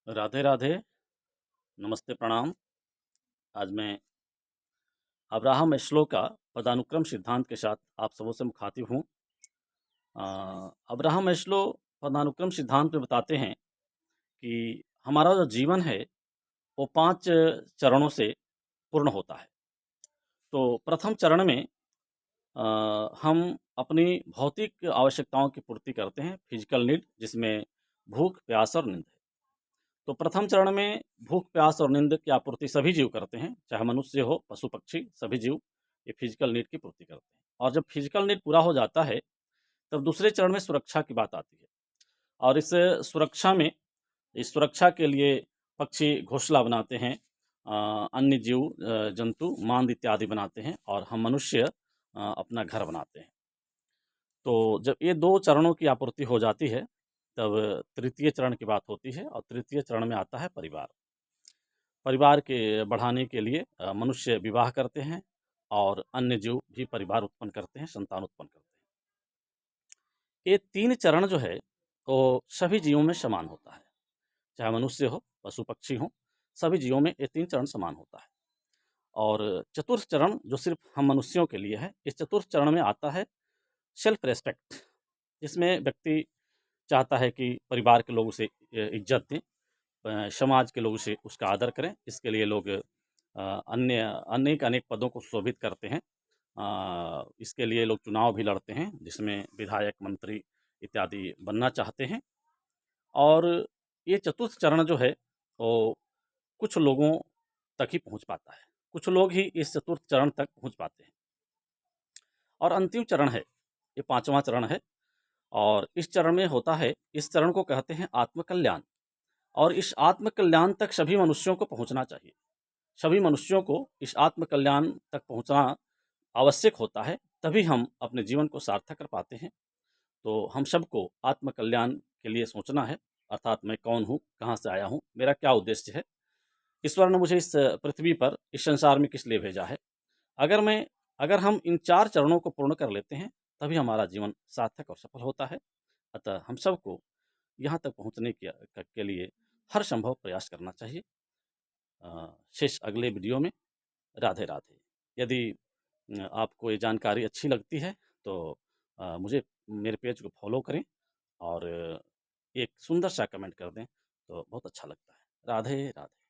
राधे राधे, नमस्ते प्रणाम। आज मैं अब्राहम मैस्लो का पदानुक्रम सिद्धांत के साथ आप सबों से मुखातिब हूँ। अब्राहम मैस्लो पदानुक्रम सिद्धांत में बताते हैं कि हमारा जो जीवन है वो 5 चरणों से पूर्ण होता है। तो प्रथम चरण में हम अपनी भौतिक आवश्यकताओं की पूर्ति करते हैं, फिजिकल नीड, जिसमें भूख, प्यास और नींद है। तो प्रथम चरण में भूख, प्यास और नींद की आपूर्ति सभी जीव करते हैं, चाहे मनुष्य हो, पशु पक्षी, सभी जीव ये फिजिकल नीड की पूर्ति करते हैं। और जब फिजिकल नीड पूरा हो जाता है, तब दूसरे चरण में सुरक्षा की बात आती है। और इस सुरक्षा के लिए पक्षी घोंसला बनाते हैं, अन्य जीव जंतु मांद इत्यादि बनाते हैं, और हम मनुष्य अपना घर बनाते हैं। तो जब ये 2 चरणों की आपूर्ति हो जाती है, तब तृतीय चरण की बात होती है, और तृतीय चरण में आता है परिवार। परिवार के बढ़ाने के लिए मनुष्य विवाह करते हैं, और अन्य जीव भी परिवार उत्पन्न करते हैं, संतान उत्पन्न करते हैं। ये 3 चरण जो है, वो सभी जीवों में समान होता है, चाहे मनुष्य हो, पशु पक्षी हों, सभी जीवों में ये 3 चरण समान होता है। और चतुर्थ चरण जो सिर्फ हम मनुष्यों के लिए है, इस चतुर्थ चरण में आता है सेल्फ रेस्पेक्ट, जिसमें व्यक्ति चाहता है कि परिवार के लोग उसे इज्जत दें, समाज के लोग उसे उसका आदर करें। इसके लिए लोग अन्य अनेक पदों को शोभित करते हैं। इसके लिए लोग चुनाव भी लड़ते हैं, जिसमें विधायक, मंत्री इत्यादि बनना चाहते हैं। और ये चतुर्थ चरण जो है, वो कुछ लोगों तक ही पहुंच पाता है। कुछ लोग ही इस चतुर्थ चरण तक पहुंच पाते हैं। और अंतिम चरण है, ये 5वां चरण है। और इस चरण में होता है, इस चरण को कहते हैं आत्मकल्याण। और इस आत्मकल्याण तक सभी मनुष्यों को पहुंचना चाहिए। सभी मनुष्यों को इस आत्मकल्याण तक पहुंचना आवश्यक होता है, तभी हम अपने जीवन को सार्थक कर पाते हैं। तो हम सबको आत्मकल्याण के लिए सोचना है, अर्थात मैं कौन हूँ, कहाँ से आया हूँ, मेरा क्या उद्देश्य है, ईश्वर ने मुझे इस पृथ्वी पर, इस संसार में किस लिए भेजा है। अगर हम इन 4 चरणों को पूर्ण कर लेते हैं, तभी हमारा जीवन सार्थक और सफल होता है। अतः हम सबको यहाँ तक पहुँचने के लिए हर संभव प्रयास करना चाहिए। शेष अगले वीडियो में। राधे राधे। यदि आपको ये जानकारी अच्छी लगती है, तो मुझे मेरे पेज को फॉलो करें, और एक सुंदर सा कमेंट कर दें, तो बहुत अच्छा लगता है। राधे राधे।